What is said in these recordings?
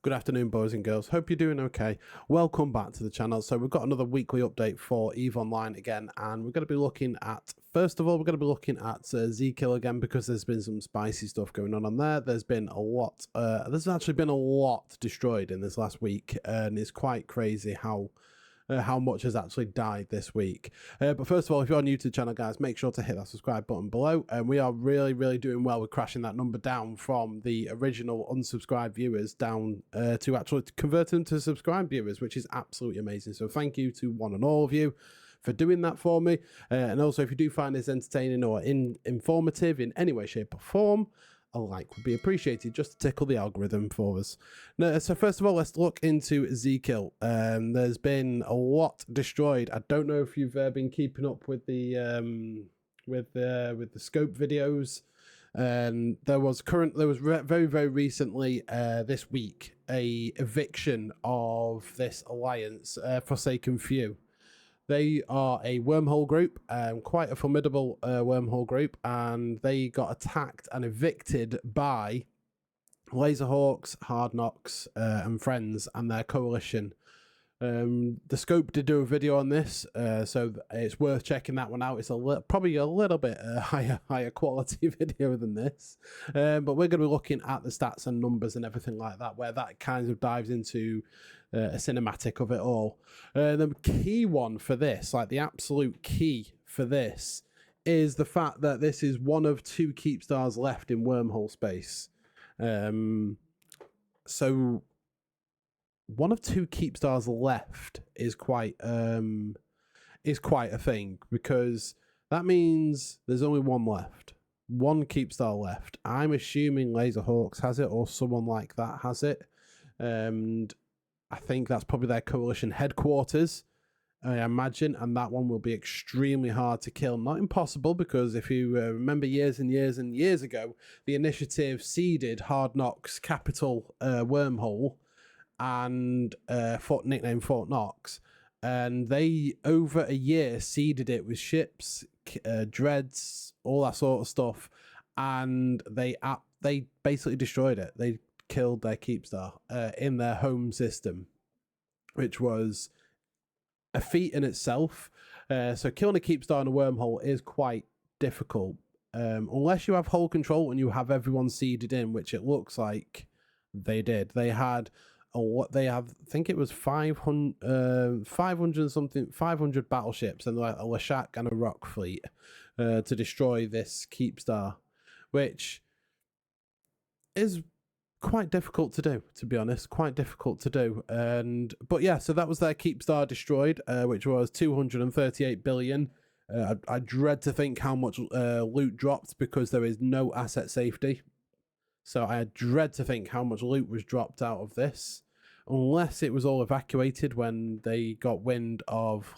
Good afternoon, boys and girls. Hope you're doing okay. Welcome back to the channel. So we've got another weekly update for EVE Online again, and we're going to be looking at, first of all, we're going to be looking at Z-Kill again, because there's been some spicy stuff going on there. There's been a lot, there's actually been a lot destroyed in this last week, and it's quite crazy how much has actually died this week. But first of all, if you're new to the channel, guys, make sure to hit that subscribe button below. And we are really doing well with crashing that number down from the original unsubscribed viewers down to actually convert them to subscribed viewers, which is absolutely amazing. So thank you to one and all of you for doing that for me. And also, if you do find this entertaining or informative in any way, shape or form, a like would be appreciated, just to tickle the algorithm for us. Now, so first of all, let's look into Z-Kill. There's been a lot destroyed. I don't know if you've been keeping up with the scope videos. There was very recently this week a eviction of this alliance, Forsaken Few. They are a Wormhole group, quite a formidable Wormhole group, and they got attacked and evicted by Laserhawks, Hard Knocks, and friends and their coalition. The Scope did do a video on this, so it's worth checking that one out. It's probably a little bit higher quality video than this, but we're going to be looking at the stats and numbers and everything like that, where that kind of dives into a cinematic of it all. The key one for this, like the absolute key for this, is the fact that this is one of 2 keep stars left in Wormhole space. So one of 2 keep stars left is quite a thing, because that means there's only one left. One keep star left. I'm assuming Laserhawks has it, or someone like that has it. And I think that's probably their coalition headquarters, I imagine, and that one will be extremely hard to kill. Not impossible, because if you remember years and years ago, the initiative seeded Hard Knocks' capital Wormhole, and nicknamed Fort Knox, and they over a year seeded it with ships, dreads, all that sort of stuff, and they basically destroyed it. They killed their keepstar in their home system, which was a feat in itself. So killing a keepstar in a Wormhole is quite difficult, unless you have whole control and you have everyone seeded in, which it looks like they did. They had I think it was 500 battleships and like a Lowsec and a rock fleet to destroy this keepstar, which is quite difficult to do, to be honest. Quite difficult to do. But yeah, so that was their keepstar destroyed, which was 238 billion. I dread to think how much loot dropped, because there is no asset safety. So I dread to think how much loot was dropped out of this, unless it was all evacuated when they got wind of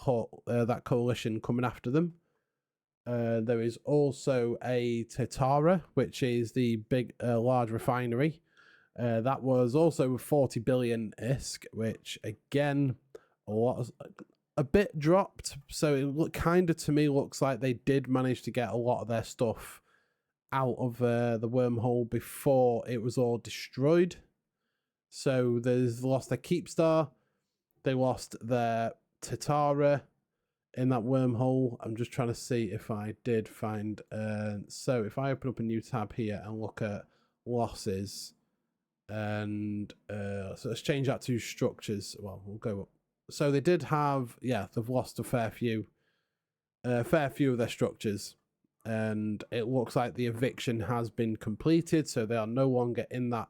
that coalition coming after them. There is also a Titara, which is the big, large refinery. That was also 40 billion ISK, which again, a bit dropped. So it kind of, to me, looks like they did manage to get a lot of their stuff out of the Wormhole before it was all destroyed. So there's lost their keepstar, they lost their Titara in that Wormhole. I'm just trying to see if I did find so if I open up a new tab here and look at losses, and so let's change that to structures. Well, we'll go up. So they did have, yeah, they've lost a fair few of their structures, and it looks like the eviction has been completed, so they are no longer in that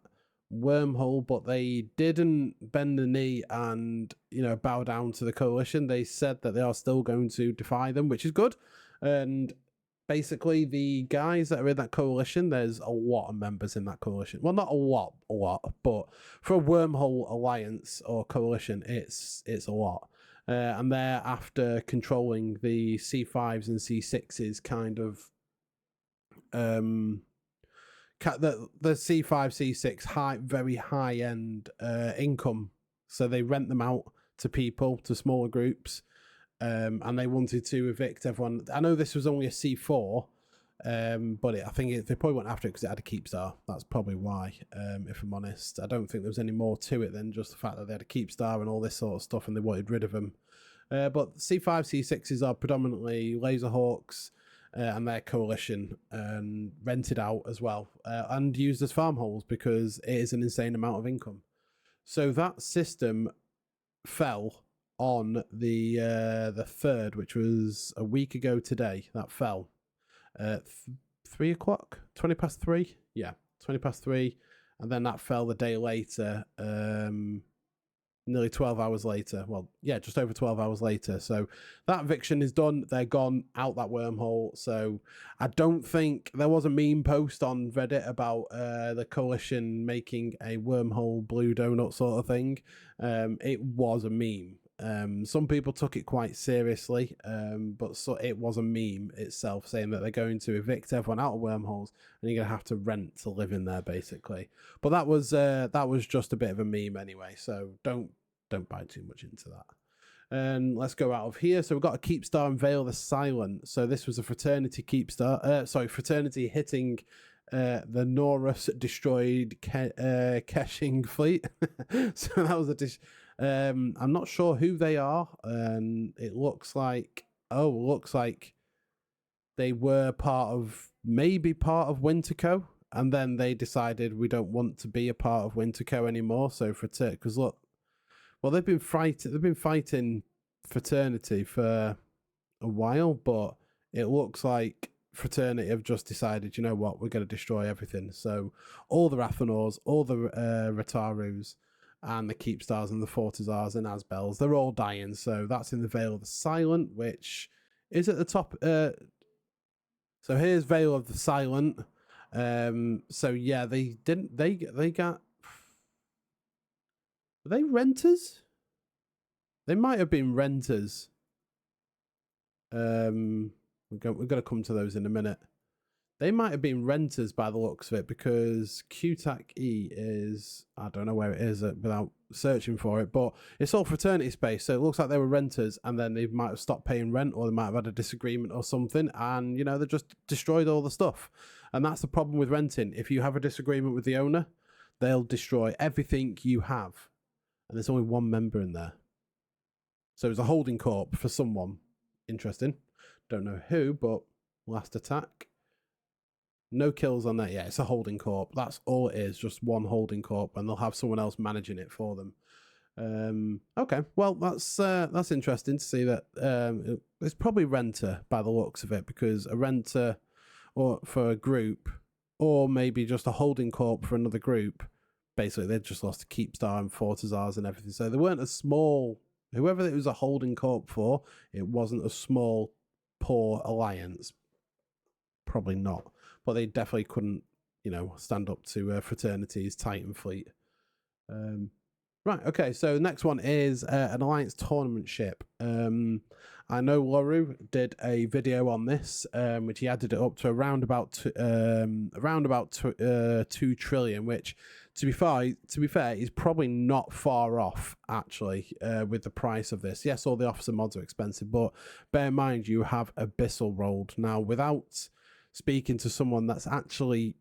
Wormhole. But they didn't bend the knee and, you know, bow down to the coalition. They said that they are still going to defy them, which is good. And basically, the guys that are in that coalition, there's a lot of members in that coalition. Well, not a lot, but for a Wormhole alliance or coalition, it's a lot. And they're after controlling the C5s and C6s, kind of the C5, C6 very high end income. So they rent them out to people, to smaller groups, and they wanted to evict everyone. I know this was only a C4, But I think they probably went after it because it had a keep star. That's probably why, if I'm honest. I don't think there was any more to it than just the fact that they had a keep star and all this sort of stuff and they wanted rid of them. But C5, C6s are predominantly Laserhawks and their coalition, rented out as well, and used as farm holes because it is an insane amount of income. So that system fell on the 3rd, which was a week ago today. That fell. 3 o'clock, 20 past 3. Yeah, 20 past 3. And then that fell the day later, nearly 12 hours later. Well, yeah, just over 12 hours later. So that eviction is done. They're gone out that wormhole. So I don't think there was a meme post on Reddit about the coalition making a wormhole blue donut sort of thing. It was a meme. Some people took it quite seriously, but it was a meme itself saying that they're going to evict everyone out of wormholes and you're going to have to rent to live in there, basically. But that was just a bit of a meme anyway, so don't buy too much into that. And let's go out of here. So we've got a keep star and Veil the Silent. So this was a fraternity keep star. Fraternity hitting the Norus destroyed caching fleet. So that was I'm not sure who they are. It looks like they were maybe part of Winterco, and then they decided we don't want to be a part of Winterco anymore. So because look, well, they've been fighting Fraternity for a while, but it looks like Fraternity have just decided, you know what, we're going to destroy everything. So all the Rathanors, all the Ratarus, and the Keepstars and the Fortizars and Asbels, they're all dying. So that's in the Veil of the Silent, which is at the top. So here's Veil of the Silent. So yeah, they got. Are they renters? They might have been renters. We're going to come to those in a minute. They might have been renters by the looks of it, because QTAC E is, I don't know where it is without searching for it, but it's all fraternity space. So it looks like they were renters and then they might have stopped paying rent, or they might have had a disagreement or something. And, you know, they just destroyed all the stuff. And that's the problem with renting. If you have a disagreement with the owner, they'll destroy everything you have. And there's only one member in there. So it's a holding corp for someone. Interesting. Don't know who, but last attack. No kills on that yet. It's a holding corp. That's all it is. Just one holding corp, and they'll have someone else managing it for them. Okay. Well, that's interesting to see that it's probably renter by the looks of it, because a renter or for a group, or maybe just a holding corp for another group. Basically, they just lost to Keepstar and Fortizars and everything. So they weren't a small. Whoever it was a holding corp for, it wasn't a small, poor alliance. Probably not. But they definitely couldn't, you know, stand up to Fraternity's Titan fleet. Right, okay, so the next one is an Alliance tournament ship. I know Loru did a video on this, which he added it up to around about 2 trillion, which, to be fair, is probably not far off, actually, with the price of this. Yes, all the officer mods are expensive, but bear in mind you have Abyssal rolled. Now, without speaking to someone that's actually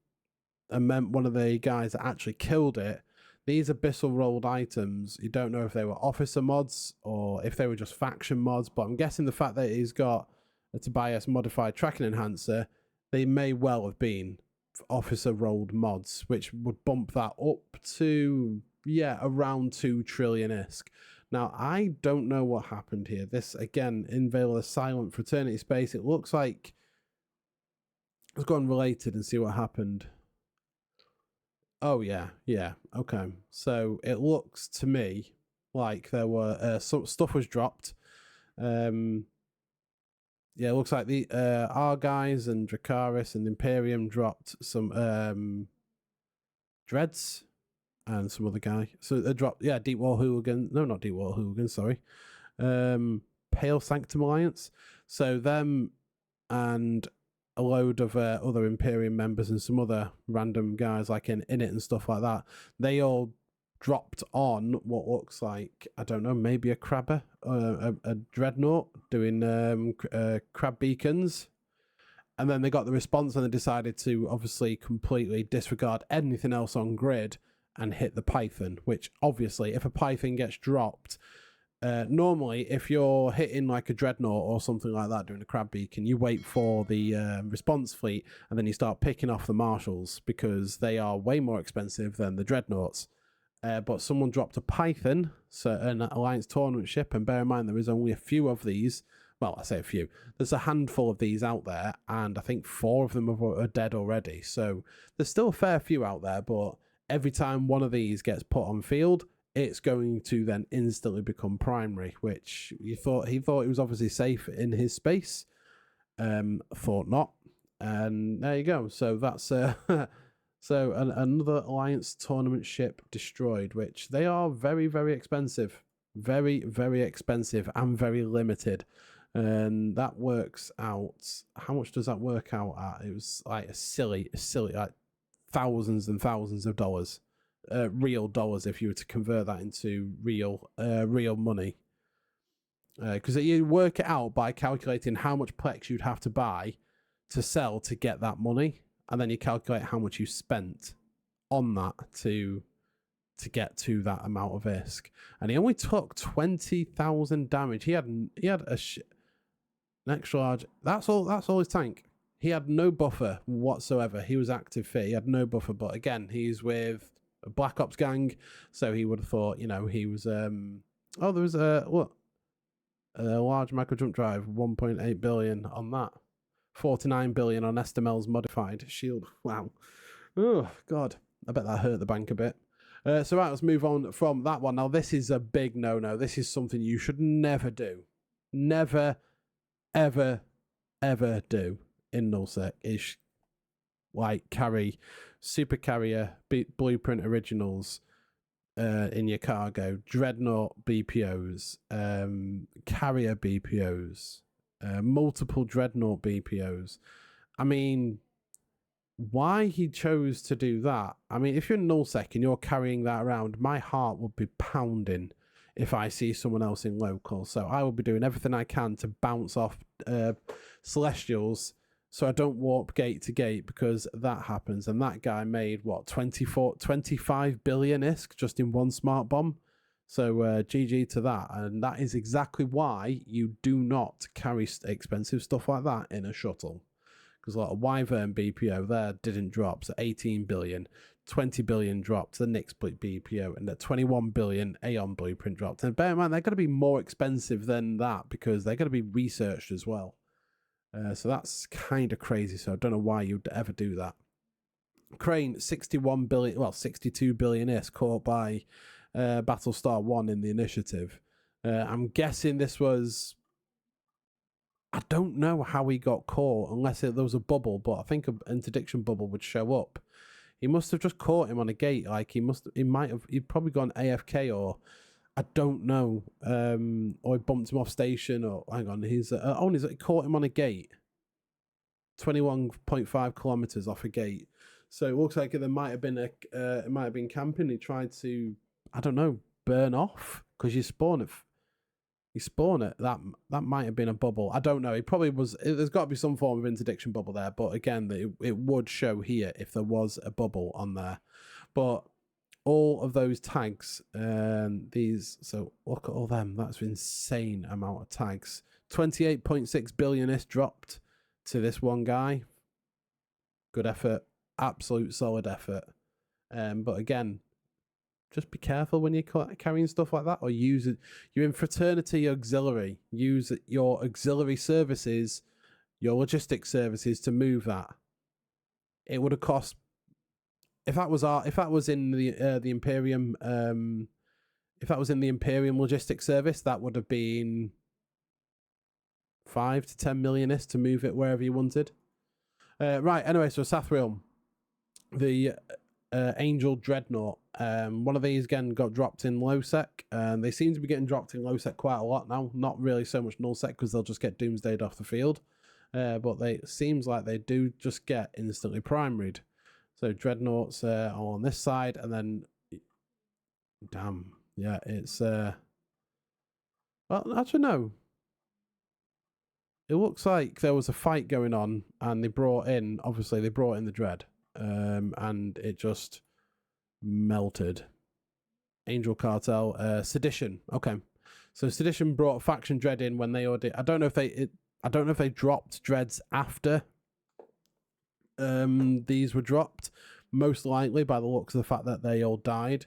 one of the guys that actually killed it, these Abyssal rolled items, you don't know if they were officer mods or if they were just faction mods, but I'm guessing the fact that he's got a Tobias modified tracking enhancer, they may well have been officer rolled mods, which would bump that up to, yeah, around 2 trillion-esque. Now, I don't know what happened here. This, again, in Veil of the Silent Fraternity space, it looks like, let's go on related and see what happened. Oh, yeah, okay. So it looks to me like there were some stuff was dropped. Yeah, it looks like the Argyes and Dracaris and Imperium dropped some Dreads and some other guy. So they dropped, yeah, Deep War Hooligan. No, not Deep War Hooligan, sorry. Pale Sanctum Alliance. So them and a load of other Imperium members and some other random guys like in it and stuff like that, they all dropped on what looks like, I don't know, maybe a crabber, a dreadnought doing crab beacons. And then they got the response and they decided to obviously completely disregard anything else on grid and hit the Python, which obviously if a Python gets dropped, normally if you're hitting like a dreadnought or something like that doing a crab beacon, you wait for the response fleet and then you start picking off the marshals because they are way more expensive than the dreadnoughts. But someone dropped a Python, so an Alliance tournament ship, and bear in mind there is only a few of these. Well, I say a few. There's a handful of these out there, and I think 4 of them are dead already. So there's still a fair few out there, but every time one of these gets put on field, it's going to then instantly become primary, which he thought it was obviously safe in his space. Thought not. And there you go. So that's so another Alliance tournament ship destroyed, which they are very, very expensive. Very, very expensive and very limited. And that works out. How much does that work out at? It was like a silly, like thousands and thousands of dollars, real dollars, if you were to convert that into real money. Because you work it out by calculating how much plex you'd have to buy to sell to get that money, and then you calculate how much you spent on that to get to that amount of ISK. And he only took 20,000 damage. He had an extra large. That's all his tank. He had no buffer whatsoever. He was active fit. He had no buffer. But again, he's with a Black Ops gang, so he would have thought, he was there was a large micro jump drive, 1.8 billion on that, 49 billion on Estemel's modified shield. Wow. Oh God, I bet that hurt the bank a bit. So right, let's move on from that one. Now this is a big no-no. This is something you should never do. Never, ever, ever do in nullsec is like carry Supercarrier blueprint originals in your cargo, dreadnought BPOs, carrier BPOs, multiple dreadnought BPOs. I mean, why he chose to do that? I mean, if you're in nullsec and you're carrying that around, my heart would be pounding if I see someone else in local. So I will be doing everything I can to bounce off celestials so I don't warp gate to gate, because that happens. And that guy made, what, 25 billion ISK just in one smart bomb? So GG to that. And that is exactly why you do not carry expensive stuff like that in a shuttle. Because a lot of Wyvern BPO there didn't drop. So 18 billion, 20 billion dropped the Nyx BPO, and the 21 billion Aeon blueprint dropped. And bear in mind, they're going to be more expensive than that because they're going to be researched as well. So that's kind of crazy. So I don't know why you'd ever do that. Crane, 61 billion, well, 62 billion is caught by Battlestar 1 in the initiative. I'm guessing this was... I don't know how he got caught unless there was a bubble, but I think an interdiction bubble would show up. He must have just caught him on a gate. Like he'd probably gone AFK, or I don't know. Or he bumped him off station, or hang on, he caught him on a gate. 21.5 kilometers off a gate. So it looks like there might have been it might have been camping. He tried to, I don't know, burn off, because you spawn it. That might have been a bubble. I don't know. It probably was. There's got to be some form of interdiction bubble there. But again, it would show here if there was a bubble on there. But all of those tags, these. So look at all them. That's an insane amount of tags. 28.6 billion is dropped to this one guy. Good effort. Absolute solid effort. But again, just be careful when you're carrying stuff like that, or use it. You're in fraternity auxiliary. Use your auxiliary services, your logistics services to move that. It would have cost, if that was in the Imperium, if that was in the Imperium logistics service, that would have been 5 to 10 million to move it wherever you wanted. Right. Anyway, so Sathriel, the Angel Dreadnought. One of these again got dropped in Lowsec, and they seem to be getting dropped in Lowsec quite a lot now. Not really so much nullsec, because they'll just get doomsdayed off the field. But it seems like they do just get instantly primaried. So Dreadnoughts are on this side, and then damn, yeah, it's well, actually no. it looks like there was a fight going on, and they brought in the dread, and it just melted. Angel Cartel, Sedition. Okay, so Sedition brought faction dread in when they already. I don't know if they dropped dreads after these were dropped. Most likely, by the looks of the fact that they all died,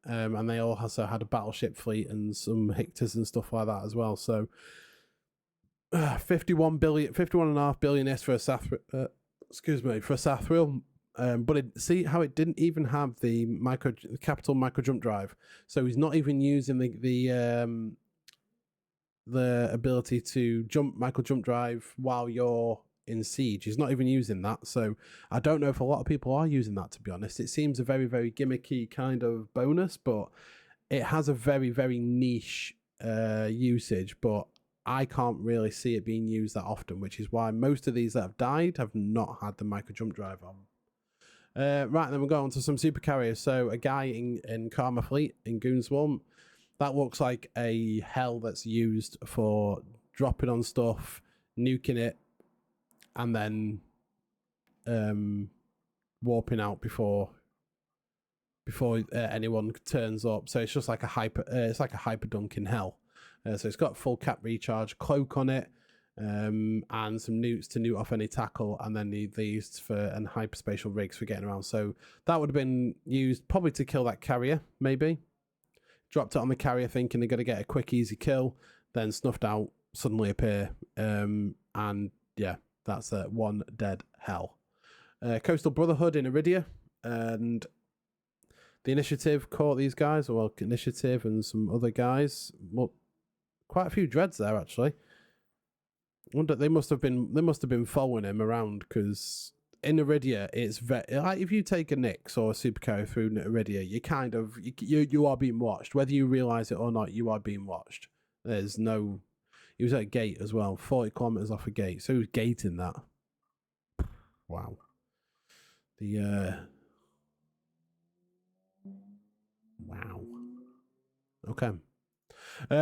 and they all also had a battleship fleet and some Hictors and stuff like that as well. So, 51.5 billion is for a Sathriel. For a Sathriel. But see how it didn't even have the capital micro jump drive, so he's not even using the ability to micro jump drive while you're in siege. He's not even using that, so I don't know if a lot of people are using that, to be honest. It seems a very, very gimmicky kind of bonus, but it has a very, very niche usage, but I can't really see it being used that often, which is why most of these that have died have not had the micro jump drive on. Right, then we'll go on to some Supercarriers. So a guy in Karma Fleet in Goonswarm, that looks like a hell that's used for dropping on stuff, nuking it, and then warping out before anyone turns up. So it's just like a hyper dunk in hell. So it's got full cap recharge, cloak on it, and some newts to newt off any tackle, and then these and hyperspatial rigs for getting around. So that would have been used probably to kill that carrier, maybe. Dropped it on the carrier thinking they're going to get a quick, easy kill, then snuffed out, suddenly appear, and yeah, that's one dead hell. Coastal Brotherhood in Iridia, and the Initiative caught these guys, well, Initiative and some other guys. Well, quite a few dreads there, actually. Wonder they must have been following him around, because in Iridia it's very like if you take a Nyx or a Supercarrier through Iridia, you kind of you are being watched, whether you realize it or not. You are being watched. There's no. He was at a gate as well, 40 kilometers off a gate, so he was gating that. Wow. Wow. Okay.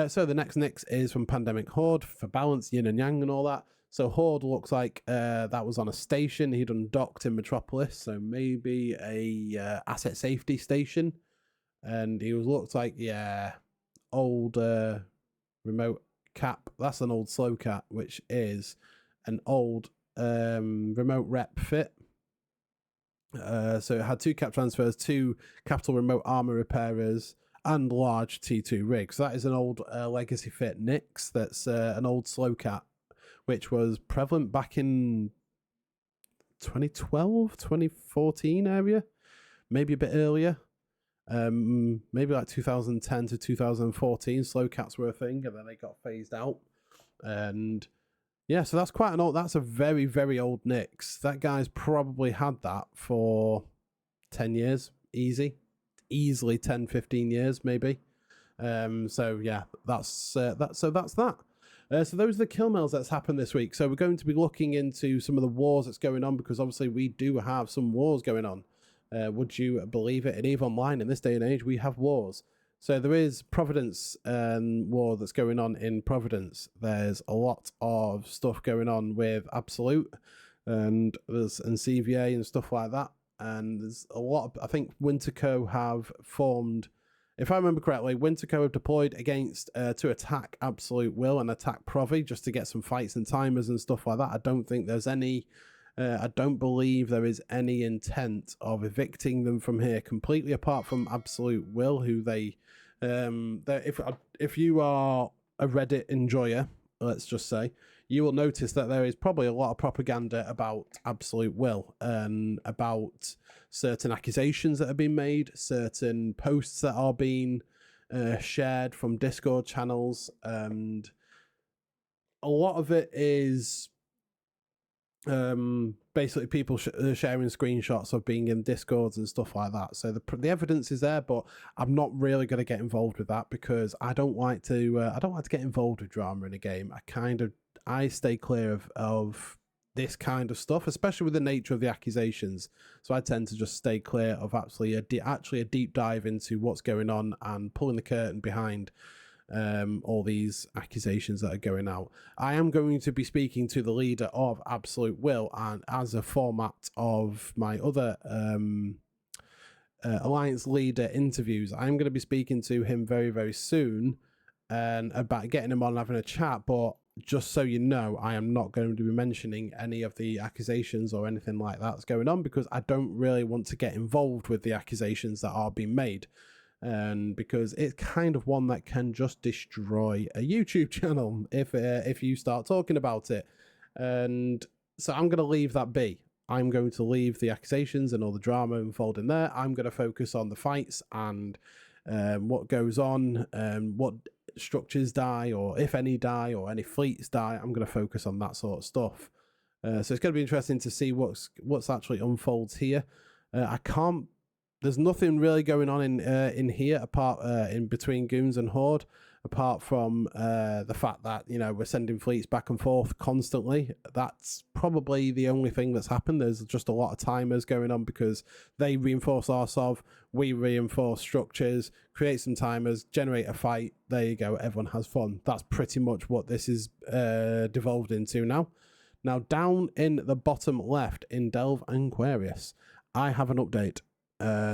So the next Nyx is from Pandemic Horde for balance, yin and yang and all that. So Horde looks like that was on a station. He'd undocked in Metropolis, so maybe a asset safety station. And he looked like, old remote cap. That's an old slow cat, which is an old remote rep fit. So it had 2 cap transfers, 2 capital remote armor repairers, and large T2 rigs. So that is an old legacy fit Nyx. That's an old slow cat, which was prevalent back in 2012, 2014 area, maybe a bit earlier. Maybe like 2010 to 2014, slow cats were a thing, and then they got phased out. And yeah, so that's quite an old. That's a very, very old Nyx. That guy's probably had that for 10 years, easily 10, 15 years, maybe. So yeah, that's that. So that's that. So those are the kill mails that's happened this week. So we're going to be looking into some of the wars that's going on, because obviously we do have some wars going on. Would you believe it? In EVE Online, in this day and age, we have wars. So there is Providence war that's going on in Providence. There's a lot of stuff going on with Absolute and CVA and stuff like that. And there's a lot of, I think Winterco have formed, if I remember correctly, Winterco have deployed against to attack Absolute Will and attack Provi just to get some fights and timers and stuff like that. I don't think there's any, I don't believe there is any intent of evicting them from here completely, apart from Absolute Will, who if you are a Reddit enjoyer, let's just say, you will notice that there is probably a lot of propaganda about Absolute Will and about certain accusations that have been made, certain posts that are being shared from Discord channels, and a lot of it is basically people sharing screenshots of being in Discords and stuff like that. So the evidence is there, but I'm not really going to get involved with that, because I don't like to get involved with drama in a game. I stay clear of this kind of stuff, especially with the nature of the accusations. So I tend to just stay clear of actually a deep dive into what's going on and pulling the curtain behind all these accusations that are going out. I am going to be speaking to the leader of Absolute Will, and as a format of my other Alliance leader interviews, I'm going to be speaking to him very, very soon and about getting him on, having a chat. But just so you know, I am not going to be mentioning any of the accusations or anything like that's going on, because I don't really want to get involved with the accusations that are being made. And because it's kind of one that can just destroy a YouTube channel if you start talking about it. And so I'm going to leave that be. I'm going to leave the accusations and all the drama unfolding there. I'm going to focus on the fights and what goes on, what structures die, or if any die, or any fleets die. I'm going to focus on that sort of stuff. So it's going to be interesting to see what's actually unfolds here. There's nothing really going on in here apart in between Goons and Horde, apart from the fact that, you know, we're sending fleets back and forth constantly. That's probably the only thing that's happened. There's just a lot of timers going on because they reinforce our SOV, we reinforce structures, create some timers, generate a fight. There you go. Everyone has fun. That's pretty much what this is devolved into now. Now, down in the bottom left in Delve and Querious, I have an update.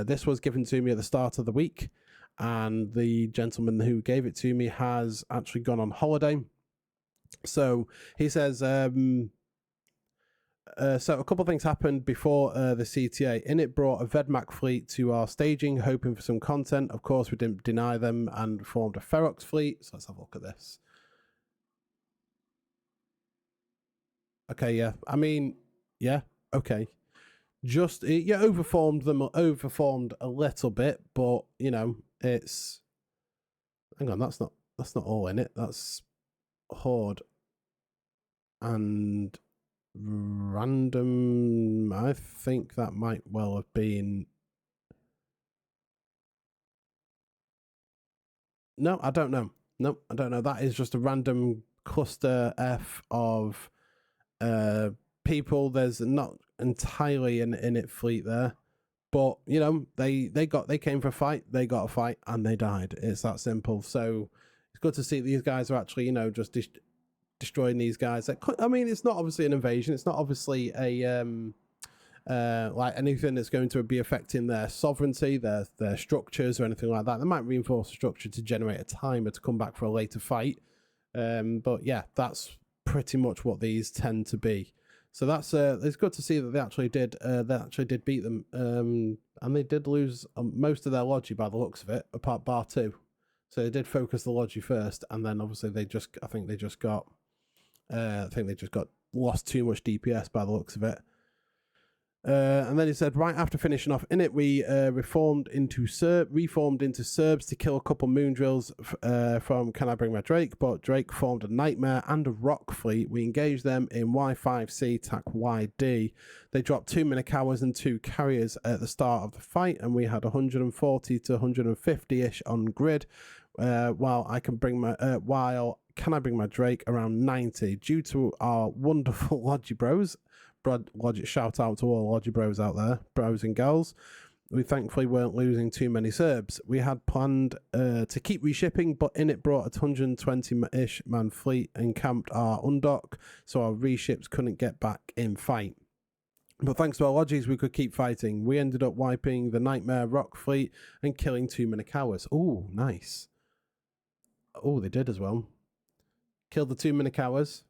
This was given to me at the start of the week, and the gentleman who gave it to me has actually gone on holiday. So he says, so a couple of things happened before the CTA. Init brought a Vedmak fleet to our staging, hoping for some content. Of course, we didn't deny them and formed a Ferox fleet. So let's have a look at this. Okay, yeah. I mean, yeah, okay. Just overformed a little bit, but you know, it's, hang on, that's not all in it. That's Horde and random. I think that might well have been, no, I don't know. No, I don't know. That is just a random cluster F of people. There's not entirely an init fleet there, but you know, they came for a fight, they got a fight, and they died. It's that simple. So it's good to see these guys are actually, you know, just destroying these guys. I mean, it's not obviously an invasion. It's not obviously a like anything that's going to be affecting their sovereignty, their structures, or anything like that. They might reinforce the structure to generate a timer to come back for a later fight. But yeah, that's pretty much what these tend to be. So that's it's good to see that they actually did beat them, and they did lose most of their logi by the looks of it, apart bar 2. So they did focus the logi first, and then obviously I think they just got lost too much DPS by the looks of it. And then he said, right after finishing off in it, we reformed into Serbs to kill a couple moon drills from Can I Bring My Drake, but Drake formed a nightmare and a rock fleet. We engaged them in Y5C TAC YD. They dropped 2 Minakawas and 2 carriers at the start of the fight, and we had 140 to 150-ish on grid, while Can I Bring My Drake around 90. Due to our wonderful Logi Bros, shout out to all Logi Bros out there, bros and girls, we thankfully weren't losing too many Serbs. We had planned to keep reshipping, but Init brought a 120-ish man fleet and camped our undock, so our reships couldn't get back in fight. But thanks to our Logis, we could keep fighting. We ended up wiping the Nightmare Rock fleet and killing 2 Minakawas. Oh, nice. Oh, they did as well. Killed the 2 Minakawas.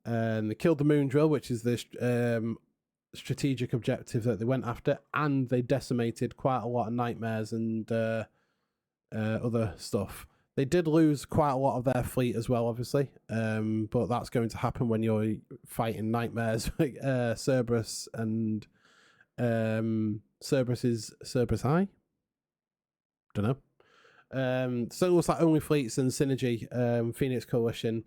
And they killed the moon drill, which is the strategic objective that they went after, and they decimated quite a lot of nightmares and other stuff. They did lose quite a lot of their fleet as well, obviously, but that's going to happen when you're fighting nightmares like Cerberus and Cerberus is Cerberus High? Don't know. So it looks like only fleets and Synergy, Phoenix Coalition,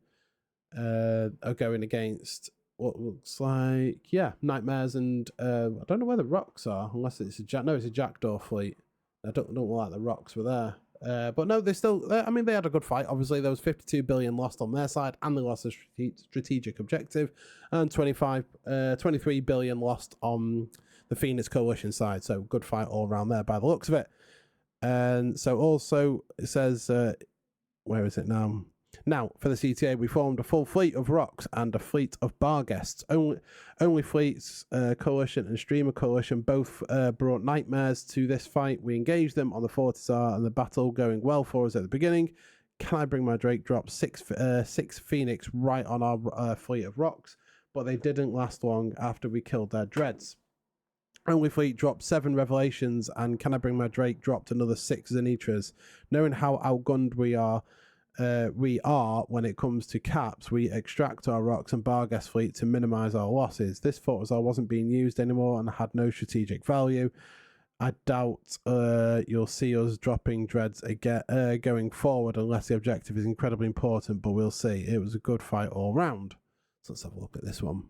are going against what looks like, yeah, nightmares, and I don't know where the rocks are, unless it's it's a Jackdaw fleet. I don't like the rocks were there, but no, they still, I mean, they had a good fight. Obviously there was 52 billion lost on their side, and they lost a strategic objective, and 23 billion lost on the Phoenix Coalition side. So good fight all around there by the looks of it. And so also it says where is it now? Now, for the CTA, we formed a full fleet of rocks and a fleet of bar guests. Only fleets, Coalition and Streamer Coalition, both brought nightmares to this fight. We engaged them on the Fortisar and the battle going well for us at the beginning. Can I bring my Drake drop? Six Phoenix right on our fleet of rocks, but they didn't last long after we killed their dreads. Only fleet dropped 7 revelations, and Can I Bring My Drake dropped another 6 Zenitras. Knowing how outgunned we are when it comes to caps, we extract our rocks and bargas fleet to minimize our losses. This Fortisar wasn't being used anymore and had no strategic value. I doubt you'll see us dropping dreads again going forward unless the objective is incredibly important, but we'll see. It was a good fight all round. So let's have a look at this one.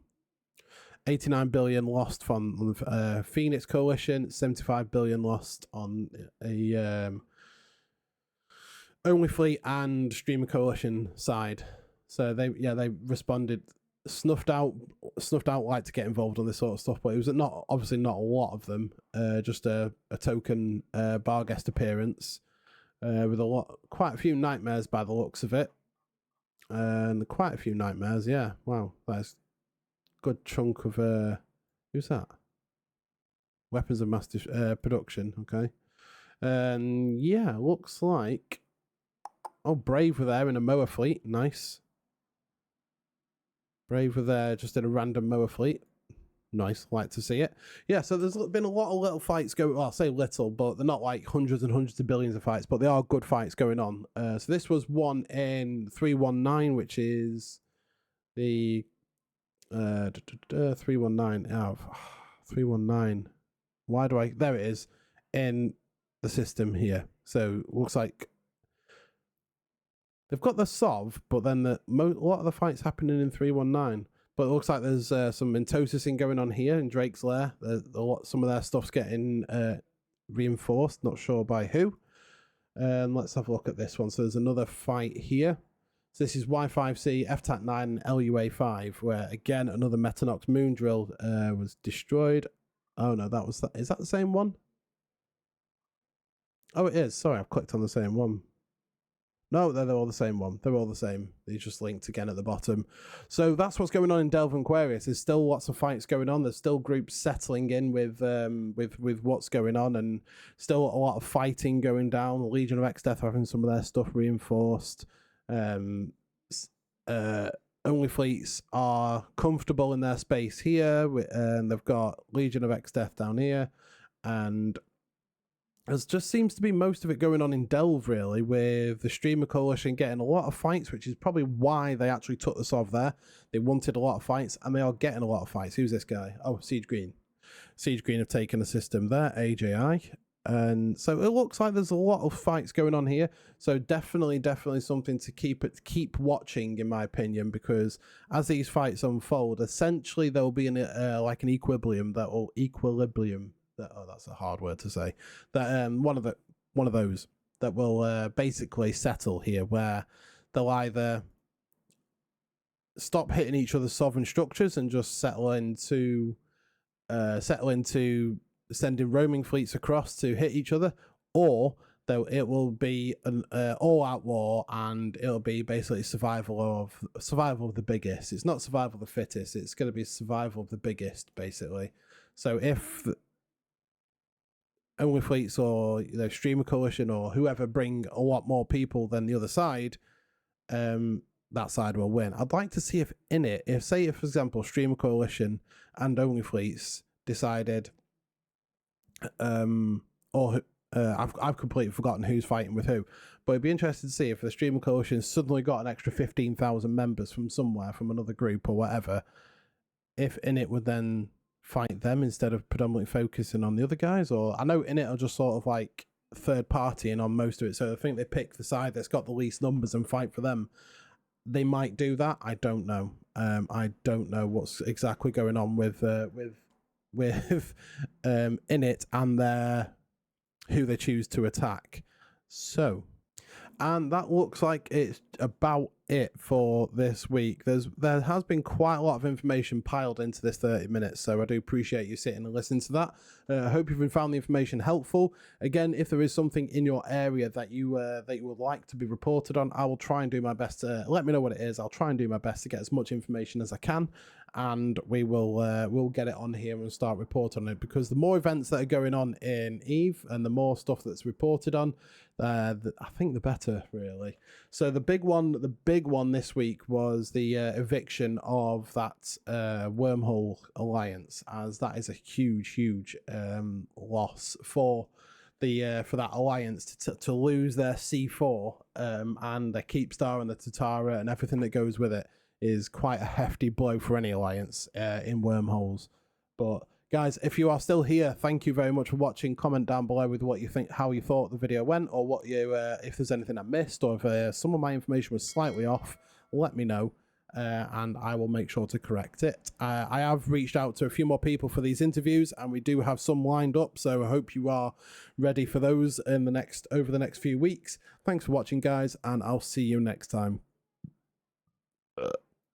89 billion lost from Phoenix Coalition, 75 billion lost on a Only Fleet and Streamer Coalition side. So they responded, snuffed out like to get involved on this sort of stuff, but it was obviously not a lot of them. Just a token bar guest appearance with quite a few nightmares by the looks of it, and quite a few nightmares. Yeah, wow, that's good chunk of who's that? Weapons of mass production. Okay, and yeah, looks like Brave were there in a Moa fleet. Nice. Brave were there just in a random Moa fleet. Nice, like to see it. Yeah, so there's been a lot of little fights going. Well, I'll say little, but they're not like hundreds and hundreds of billions of fights, but they are good fights going on. So this was one in 319, which is the 319 out of 319. Why do I? There it is in the system here. So looks like they've got the SOV, but then a lot of the fights happening in 319. But it looks like there's some Mentosising going on here in Drake's Lair. Some of their stuff's getting reinforced, not sure by who. Let's have a look at this one. So there's another fight here. So this is Y5C, FTAC 9, and LUA5, where again another Metanox moon drill was destroyed. Oh no, is that the same one? Oh, it is. Sorry, I've clicked on the same one. No, they're all the same one. They're all the same. They're just linked again at the bottom. So that's what's going on in Delve and Querious. There's still lots of fights going on. There's still groups settling in with what's going on, and still a lot of fighting going down. The Legion of X-Death are having some of their stuff reinforced. Only fleets are comfortable in their space here, and they've got Legion of X-Death down here, and there just seems to be most of it going on in Delve, really, with the Streamer Coalition getting a lot of fights, which is probably why they actually took the SOV there. They wanted a lot of fights, and they are getting a lot of fights. Who's this guy? Oh, Siege Green. Siege Green have taken the system there, AJI. And so it looks like there's a lot of fights going on here. So definitely something to keep watching, in my opinion, because as these fights unfold, essentially there will be like an equilibrium that will that's a hard word to say. That one of those that will basically settle here, where they'll either stop hitting each other's sovereign structures and just settle into sending roaming fleets across to hit each other, or it will be an all-out war, and it'll be basically survival of the biggest. It's not survival of the fittest. It's going to be survival of the biggest, basically. So if Only Fleets or Streamer Coalition or whoever bring a lot more people than the other side, that side will win. I'd like to see if, for example, Streamer Coalition and Only Fleets decided, I've completely forgotten who's fighting with who, but it'd be interesting to see if the Streamer Coalition suddenly got an extra 15,000 members from somewhere, from another group or whatever, if Init would then fight them instead of predominantly focusing on the other guys. Or I know Init are just sort of like third party and on most of it, so I think they pick the side that's got the least numbers and fight for them. They might do that. I don't know. I don't know what's exactly going on with Init and who they choose to attack. So And that looks like it's about it for this week. There has been quite a lot of information piled into this 30 minutes, so I do appreciate you sitting and listening to that. I hope you've found the information helpful. Again, if there is something in your area that you would like to be reported on, I will try and do my best to let me know what it is. I'll try and do my best to get as much information as I can, and we'll get it on here and start reporting on it, because the more events that are going on in Eve and the more stuff that's reported on, I think the better, really. So the big one this week was the eviction of that Wormhole alliance, as that is a huge loss for that alliance to lose their C4 and their Keepstar and the Tatara and everything that goes with it is quite a hefty blow for any alliance in Wormholes. But guys, if you are still here, thank you very much for watching. Comment down below with what you think, how you thought the video went, or what you if there's anything I missed, or if some of my information was slightly off, let me know. And I will make sure to correct it. I have reached out to a few more people for these interviews, and we do have some lined up, so I hope you are ready for those over the next few weeks. Thanks for watching, guys, and I'll see you next time.